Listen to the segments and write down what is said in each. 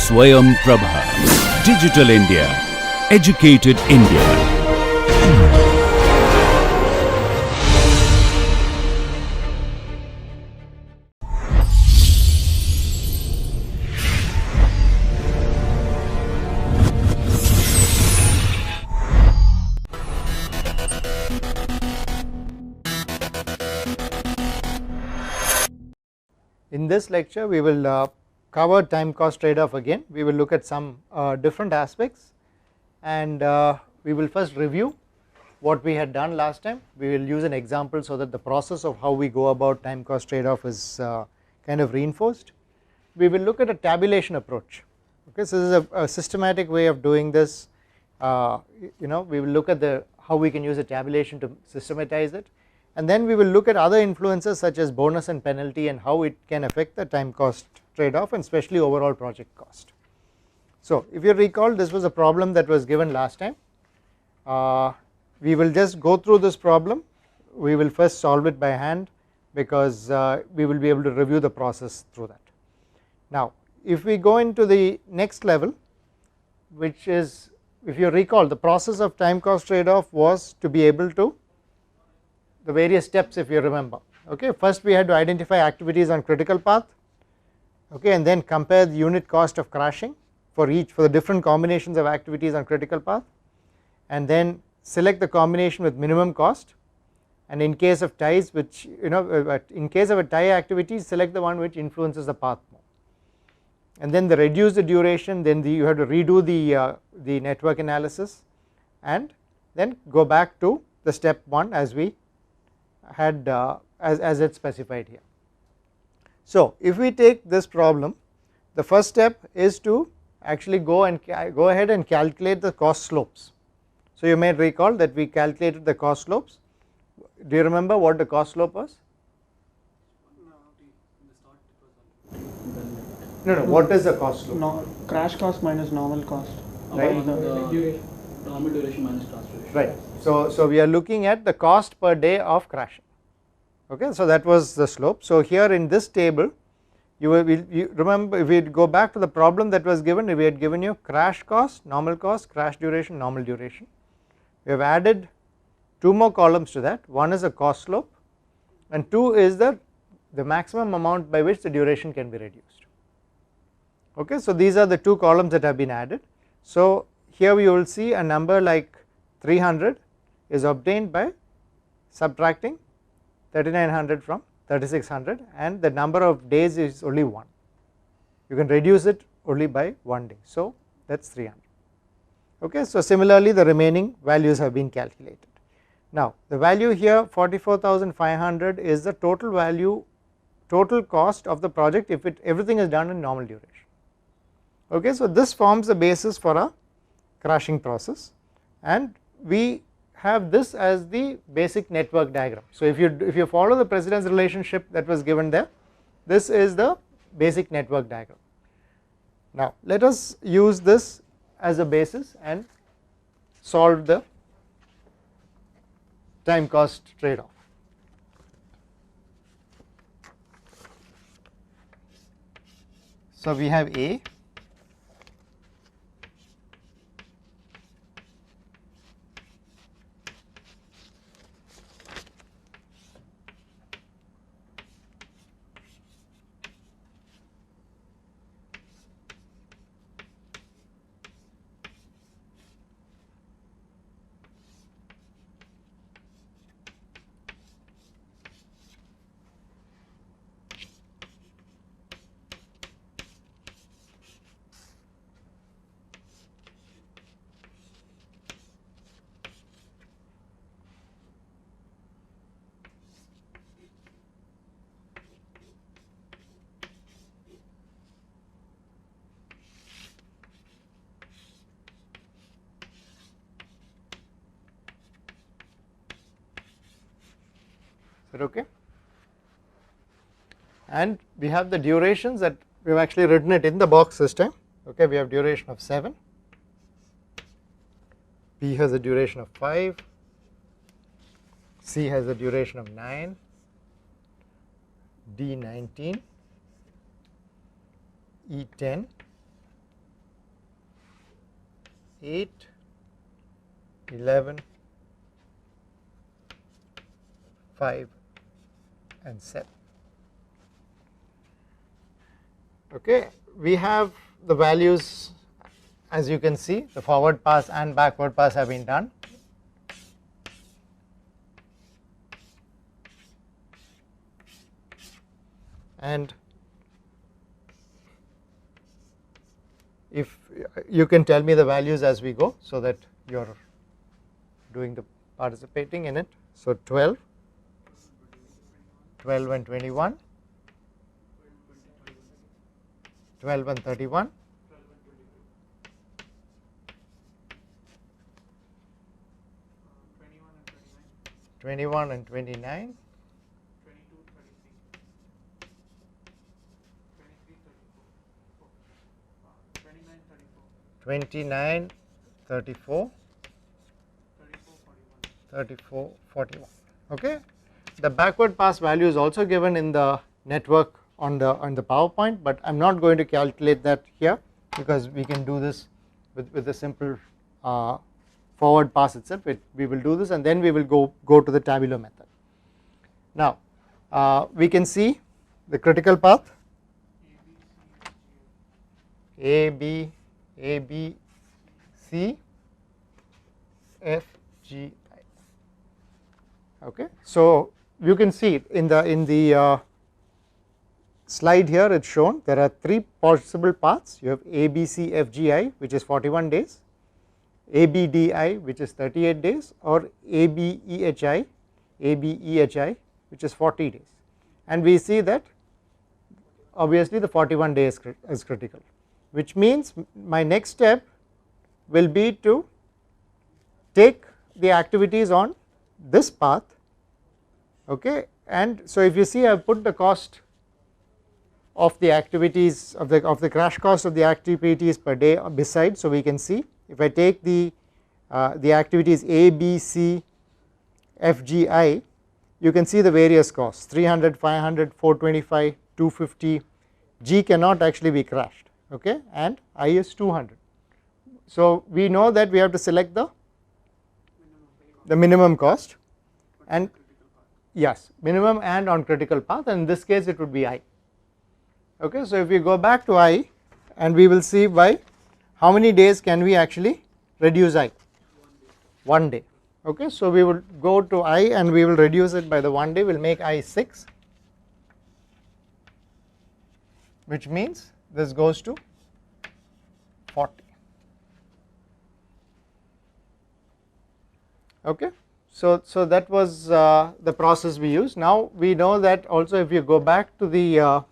Swayam Prabha. Digital India. Educated India. In this lecture we will cover time cost trade-off again. We will look at some different aspects, and we will first review what we had done last time. We will use an example so that the process of how we go about time cost trade-off is kind of reinforced. We will look at a tabulation approach. Okay, so this is a systematic way of doing this. We will look at how we can use a tabulation to systematize it, and then we will look at other influences such as bonus and penalty and how it can affect the time cost trade-off and especially overall project cost. So if you recall, this was a problem that was given last time. We will just go through this problem. We will first solve it by hand because we will be able to review the process through that. Now if we go into the next level, which is, if you recall, the process of time cost trade-off was to be able to, the various steps if you remember. Okay, first we had to identify activities on critical path, okay, and then compare the unit cost of crashing for the different combinations of activities on critical path, and then select the combination with minimum cost, and in case of ties, which in case of a tie activity, select the one which influences the path more, and then reduce the duration. Then you have to redo the network analysis and then go back to the step 1 as we had as it specified here. So if we take this problem, the first step is to actually go ahead and calculate the cost slopes. So you may recall that we calculated the cost slopes. Do you remember what the cost slope was? No, what is the cost slope? No, crash cost minus normal cost. Right. Normal duration minus crash duration. Right. So we are looking at the cost per day of crashing. Okay, so that was the slope. So here in this table, you remember, if we go back to the problem that was given, we had given you crash cost, normal cost, crash duration, normal duration. We have added 2 more columns to that. One is a cost slope, and 2 is the maximum amount by which the duration can be reduced. Okay, so these are the 2 columns that have been added. So here we will see a number like 300 is obtained by subtracting 3900 from 3600, and the number of days is only 1. You can reduce it only by 1 day, so that is 300. Okay, so similarly the remaining values have been calculated. Now the value here 44,500 is the total value, total cost of the project if everything is done in normal duration. Okay, so this forms the basis for a crashing process, and we have this as the basic network diagram. So if you follow the precedence relationship that was given there, this is the basic network diagram. Now let us use this as a basis and solve the time cost trade-off. So we have A, is that okay? And we have the durations that we have actually written it in the box this time. Okay, we have duration of 7, B has a duration of 5, C has a duration of 9, D 19, E 10, 8, 11, 5 and 7. Okay, we have the values, as you can see the forward pass and backward pass have been done. And if you can tell me the values as we go, so that you are doing the participating in it. So 12, 12 and 21, 12 and 31, 21 and 29, 29, 34, 34, 41. Okay, the backward pass value is also given in the network on the PowerPoint, but I am not going to calculate that here because we can do this with a simple forward pass itself. We will do this and then we will go to the tabular method. Now we can see the critical path A, B, C, F, G, I. Okay, so you can see in the slide here it's shown there are 3 possible paths. You have A, B, C, F, G, I, which is 41 days, A, B, D, I, which is 38 days, or A, B, E, H, I, A, B, E, H, I, which is 40 days, and we see that obviously the 41 days is critical, which means my next step will be to take the activities on this path. Okay, and so if you see I have put the cost of the activities of the crash cost of the activities per day beside, so we can see if I take the activities A, B, C, F, G, I, you can see the various costs 300, 500, 425, 250. G cannot actually be crashed, okay, and I is 200. So we know that we have to select the minimum cost, and yes, minimum and on critical path, and in this case it would be I. Okay, so if we go back to I and we will see by how many days can we actually reduce I? 1 day. Okay, so we will go to I and we will reduce it by the 1 day, we will make I 6, which means this goes to 40. Okay, so that was the process we used. Now we know that also if you go back to the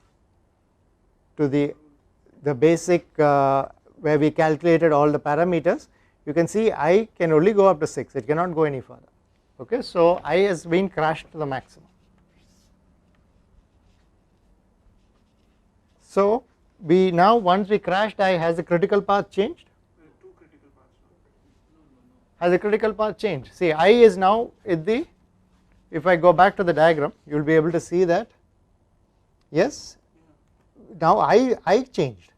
basic where we calculated all the parameters, you can see I can only go up to 6, it cannot go any further. Okay, so I has been crashed to the maximum. So we now once we crashed I, has the critical path changed? Has the critical path changed? See, I is now at the, if I go back to the diagram you will be able to see that yes, now I changed.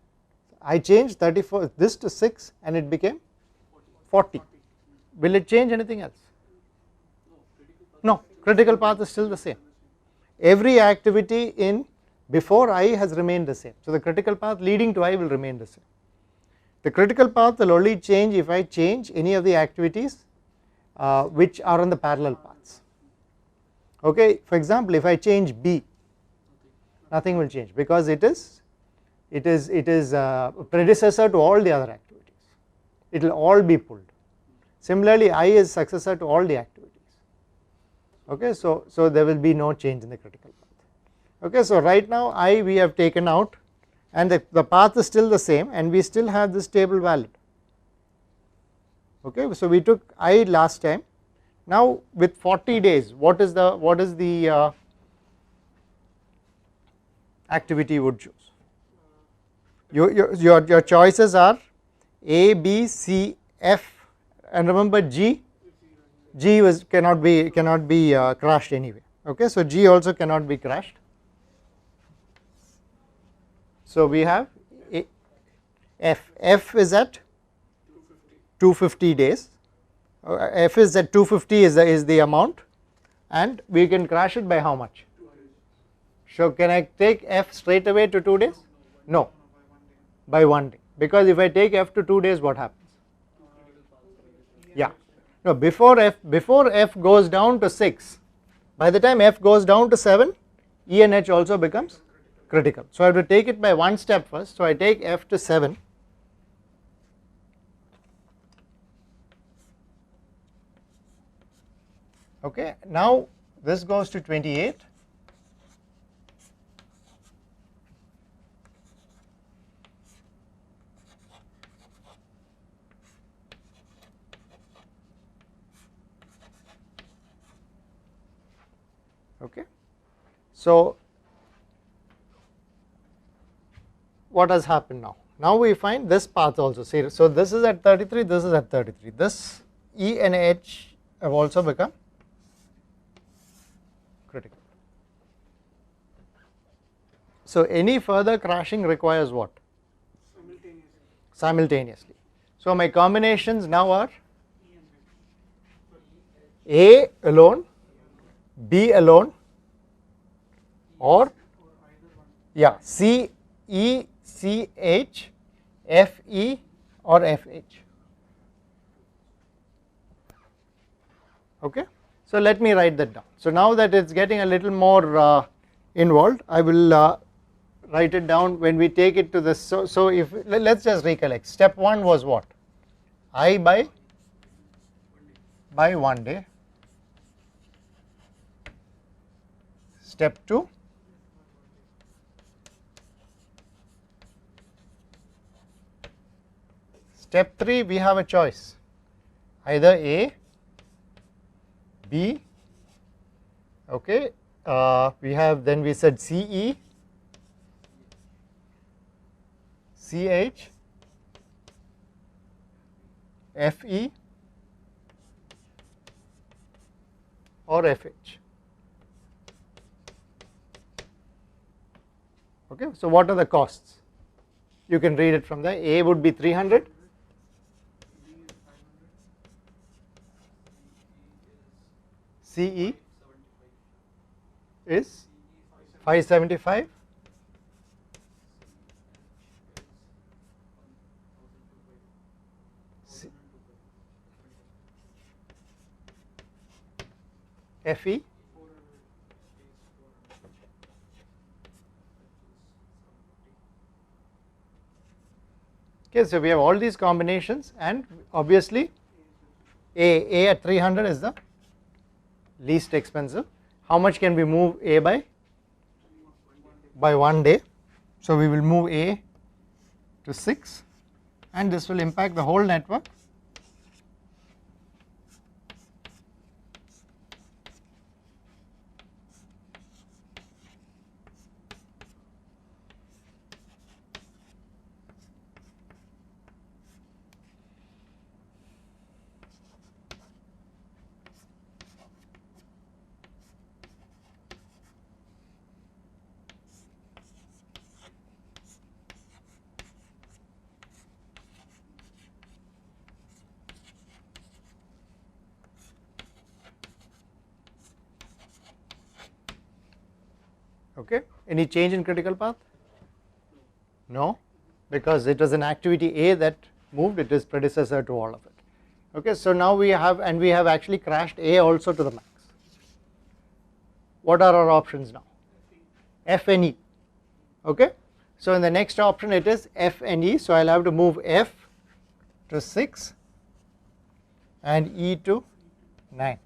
I changed 34 this to 6 and it became 40. Will it change anything else? No, critical path is still the same. Every activity in before I has remained the same. So the critical path leading to I will remain the same. The critical path will only change if I change any of the activities which are on the parallel paths. Okay, for example, if I change B, nothing will change because it is a predecessor to all the other activities. It will all be pulled. Similarly, I is successor to all the activities. Okay, so there will be no change in the critical path. Okay, so right now I we have taken out, and the path is still the same, and we still have this table valid. Okay, so we took I last time. Now with 40 days, what is the activity you would choose? Your choices are A, B, C, F, and remember G cannot be crashed anyway. Okay, so G also cannot be crashed. So we have F is at 250 days, f is at 250 is the amount, and we can crash it by how much? So can I take f straight away to 2 days? No, by 1 day, because if I take f to 2 days, what happens? Yeah, no, before f goes down to 6, by the time f goes down to 7, E and H also becomes critical. So I have to take it by one step first. So I take f to 7, okay. Now this goes to 28, okay. So what has happened now? Now we find this path also. See, so this is at 33, this is at 33. This E and H have also become critical. So any further crashing requires what? Simultaneously. So my combinations now are A alone, B alone, or yeah, C E C H, F E or F H. Okay. So let me write that down. So now that it's getting a little more involved, I will write it down when we take it to this. So if let's just recollect. Step 1 was what? I by 1 day. Step 2, step 3, we have a choice, either A, B, okay, we have, then we said C E, C H, F E or F H. Okay, so what are the costs? You can read it from there. A would be 300, CE is 575, FE okay. So we have all these combinations, and obviously A at 300 is the least expensive. How much can we move A by 1 day? So we will move A to 6, and this will impact the whole network. Okay. Any change in critical path? No, because it was an activity A that moved, it is predecessor to all of it. Okay, so now we have, and we have actually crashed A also to the max. What are our options now? F and E. Okay, so in the next option it is F and E, so I'll have to move F to 6 and E to 9.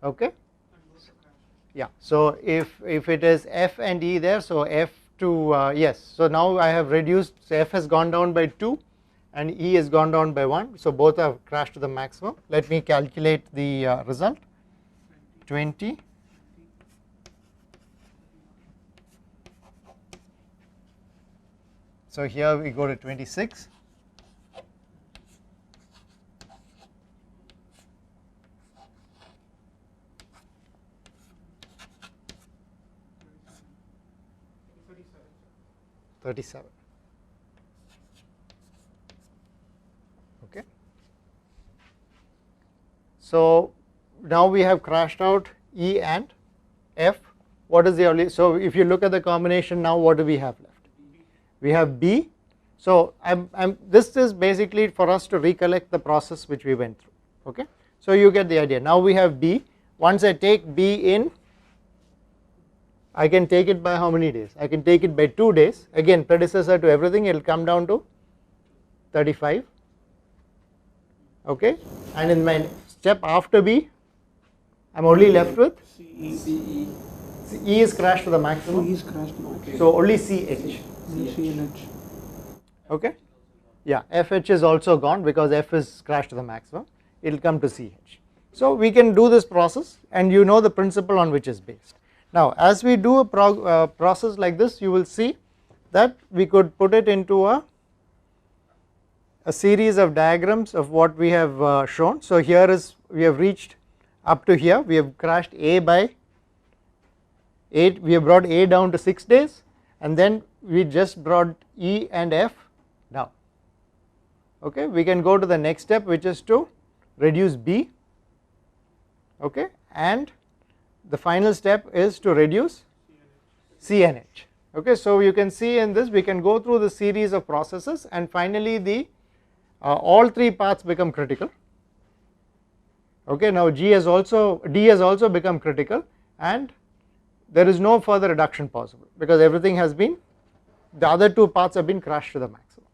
Okay, yeah. So if it is F and E there, so F to yes. So now I have reduced. So F has gone down by 2, and E has gone down by 1. So both have crashed to the maximum. Let me calculate the result. 20. So here we go to 26. $37. So now we have crashed out E and F. What is the only, so if you look at the combination now, what do we have left? We have B. So this is basically for us to recollect the process which we went through, okay. So you get the idea. Now we have B. Once I take B in, I can take it by how many days? I can take it by 2 days. Again, predecessor to everything, it will come down to 35, okay. And in my step after B, I am only left with CE. E is crashed to the maximum. E is crashed now. So only CH. CNH. Okay. Yeah, FH is also gone because F is crashed to the maximum. It will come to CH. So we can do this process, and you know the principle on which is based. Now as we do a process like this, you will see that we could put it into a series of diagrams of what we have shown. So here is, we have reached up to here, we have crashed A by 8, we have brought A down to 6 days, and then we just brought E and F down, okay. We can go to the next step, which is to reduce B, okay, and the final step is to reduce CNH, okay. So you can see in this, we can go through the series of processes, and finally the all 3 paths become critical, okay. Now D has also become critical, and there is no further reduction possible because everything has been, the other 2 paths have been crashed to the maximum.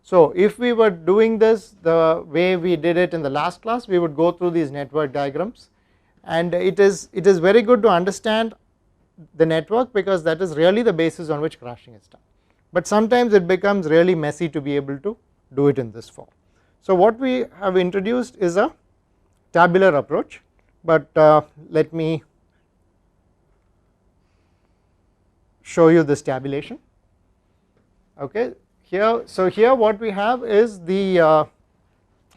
So if we were doing this the way we did it in the last class, we would go through these network diagrams, and it is very good to understand the network because that is really the basis on which crashing is done, but sometimes it becomes really messy to be able to do it in this form. So what we have introduced is a tabular approach, but let me show you this tabulation, okay. Here, so here what we have is the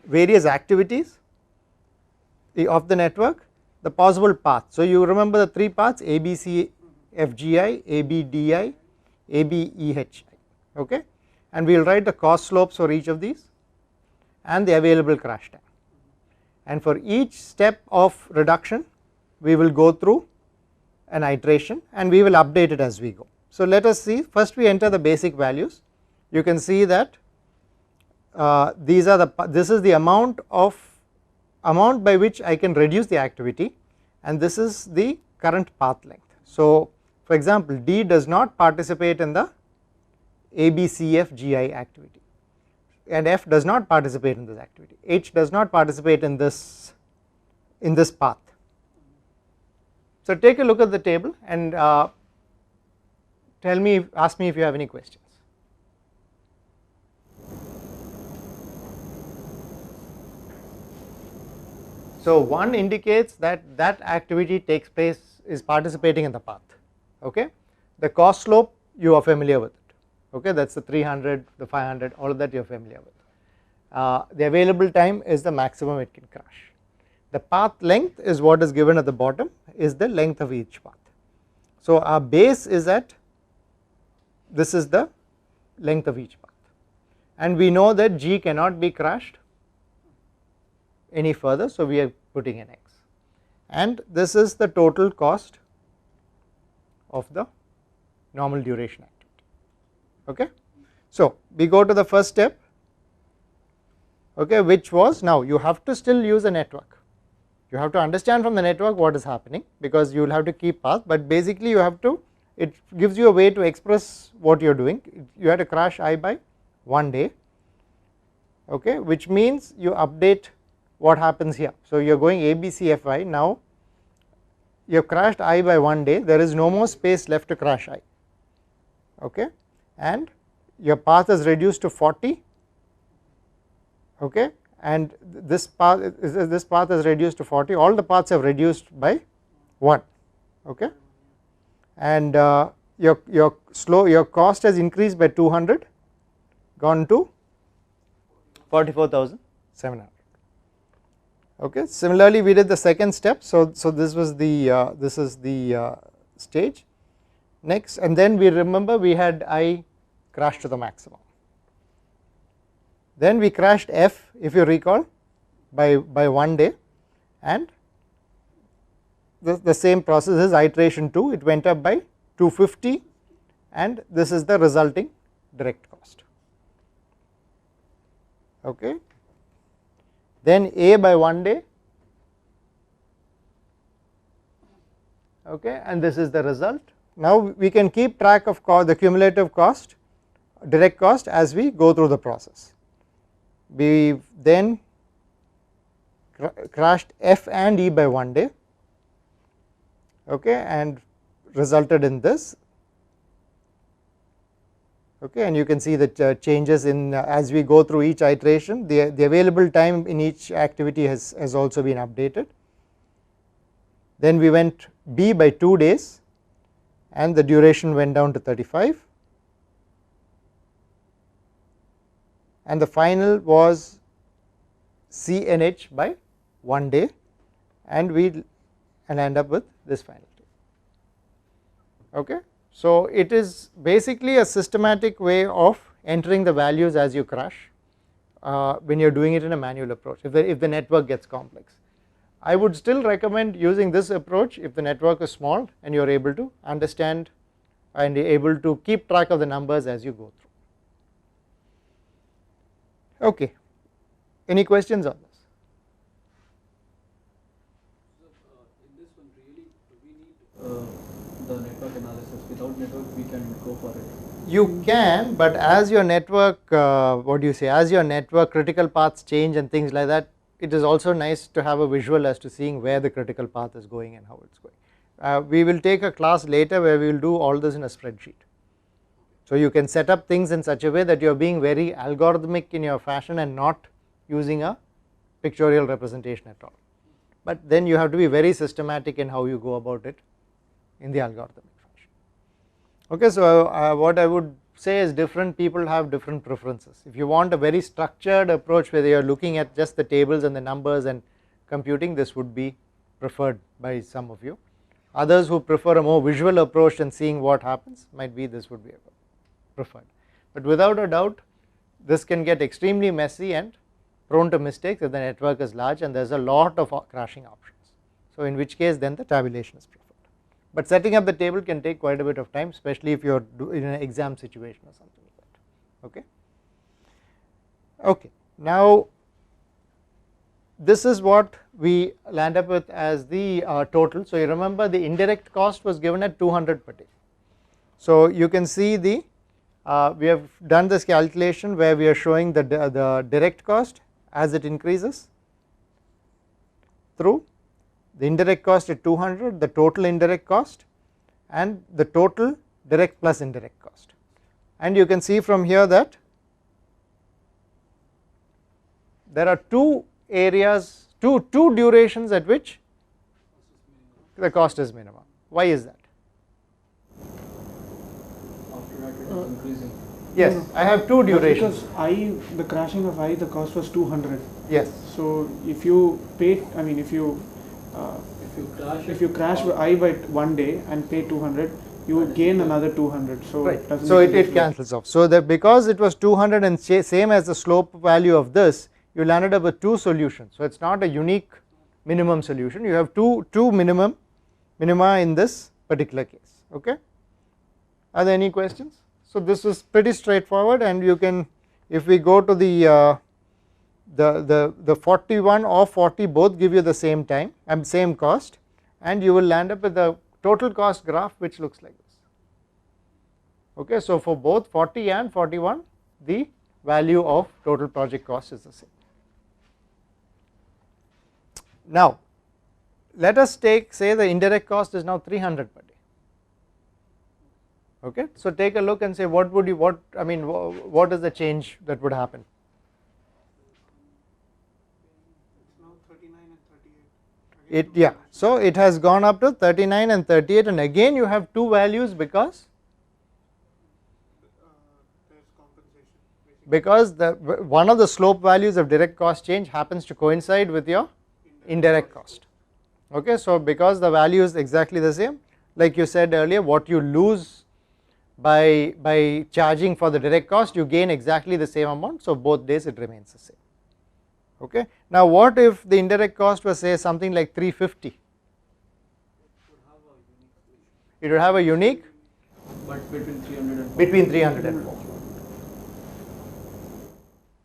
various activities of the network, the possible path. So you remember the 3 paths, ABC FGI, ABDI, ABEHI, okay, and we will write the cost slopes for each of these and the available crash time, and for each step of reduction we will go through an iteration and we will update it as we go. So let us see, first we enter the basic values. You can see that these are the, this is the amount by which I can reduce the activity, and this is the current path length. So for example, D does not participate in the ABCFGI activity, and F does not participate in this activity, H does not participate in this path. So take a look at the table and ask me if you have any questions. So 1 indicates that that activity takes place, is participating in the path, okay. The cost slope, you are familiar with it, okay, that is the 300, the 500, all of that you are familiar with. The available time is the maximum it can crash. The path length is what is given at the bottom, is the length of each path. So our base is that this is the length of each path, and we know that G cannot be crashed any further, so we are putting an X, and this is the total cost of the normal duration activity, okay. So we go to the first step, okay, which was, now you have to still use a network, you have to understand from the network what is happening because you will have to keep path, but basically you have to, it gives you a way to express what you are doing. You have to crash I by 1 day, okay, which means you update what happens here. So you are going ABCFI, now you have crashed I by 1 day, there is no more space left to crash I, okay, and your path is reduced to 40, okay, and this path is reduced to 40, all the paths have reduced by 1, okay, and your cost has increased by 200, gone to 44,700. Okay. Similarly, we did the second step. So this was the this is the stage next, and then we remember we had I crash to the maximum. Then we crashed F, if you recall, by 1 day, and the same process is iteration 2, it went up by 250 and this is the resulting direct cost. Okay. Then A by 1 day, okay, and this is the result. Now we can keep track of the cumulative cost, direct cost, as we go through the process. We then crashed F and E by 1 day, okay, and resulted in this, okay, and you can see the changes in as we go through each iteration, the available time in each activity has also been updated. Then we went B by 2 days and the duration went down to 35, and the final was C and H by 1 day, and we end up with this final thing. Okay. So it is basically a systematic way of entering the values as you crash when you are doing it in a manual approach, if the network gets complex. I would still recommend using this approach if the network is small and you are able to understand and able to keep track of the numbers as you go through. Okay, any questions on this? In this one, really, we need the network analysis. Without network, we can go for it. You can, but as your network, what do you say, as your network critical paths change and things like that, it is also nice to have a visual as to seeing where the critical path is going and how it is going. We will take a class later where we will do all this in a spreadsheet. So you can set up things in such a way that you are being very algorithmic in your fashion and not using a pictorial representation at all, but then you have to be very systematic in how you go about it in the algorithmic fashion. Okay, so what I would say is different people have different preferences. If you want a very structured approach where you are looking at just the tables and the numbers and computing, this would be preferred by some of you. Others who prefer a more visual approach and seeing what happens, might be this would be preferred, but without a doubt this can get extremely messy and prone to mistakes if the network is large and there is a lot of crashing options. So in which case then the tabulation is preferred, but setting up the table can take quite a bit of time, especially if you are in an exam situation or something like that. Okay. Okay, now this is what we land up with as the total. So you remember the indirect cost was given at 200 per day. So you can see the we have done this calculation where we are showing the direct cost as it increases through the indirect cost at 200, the total indirect cost and the total direct plus indirect cost, and you can see from here that there are two areas, two durations at which the cost is minimum. Why is that? After that, it is increasing. Yes, No, I have two durations. Because the crashing of I, the cost was 200. Yes. So if you pay, I mean, if you crash I by 1 day and pay 200, you would gain another 200. So right. it doesn't So make a it difference. cancels off. So that because it was 200 and same as the slope value of this, you landed up with two solutions. So it's not a unique minimum solution. You have two minima in this particular case. Okay. Are there any questions? So this is pretty straightforward, and you can, if we go to the 41 or 40 both give you the same time and same cost, and you will land up with a total cost graph which looks like this. Okay, so for both 40 and 41 the value of total project cost is the same. Now let us take, say the indirect cost is now 300 per day. Okay, so take a look and say what is the change that would happen? So it has gone up to 39 and 38, and again you have two values because one of the slope values of direct cost change happens to coincide with your indirect cost. Okay, so because the value is exactly the same, like you said earlier, what you lose by charging for the direct cost, you gain exactly the same amount, so both days it remains the same. Okay. Now what if the indirect cost was say something like 350? It would have a unique, but between 300 and between 300 and 4.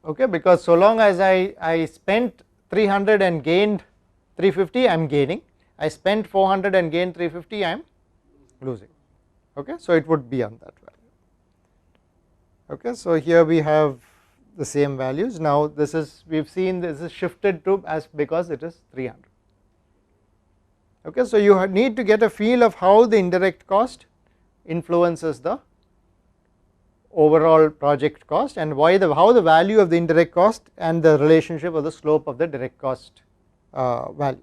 Okay, because so long as I spent 300 and gained 350, I am gaining. I spent 400 and gained 350, I am losing. Okay, so it would be on that value. Okay, so here we have the same values. Now this is, we have seen this is shifted to as because it is 300. Okay, so you need to get a feel of how the indirect cost influences the overall project cost, and why how the value of the indirect cost and the relationship or the slope of the direct cost value.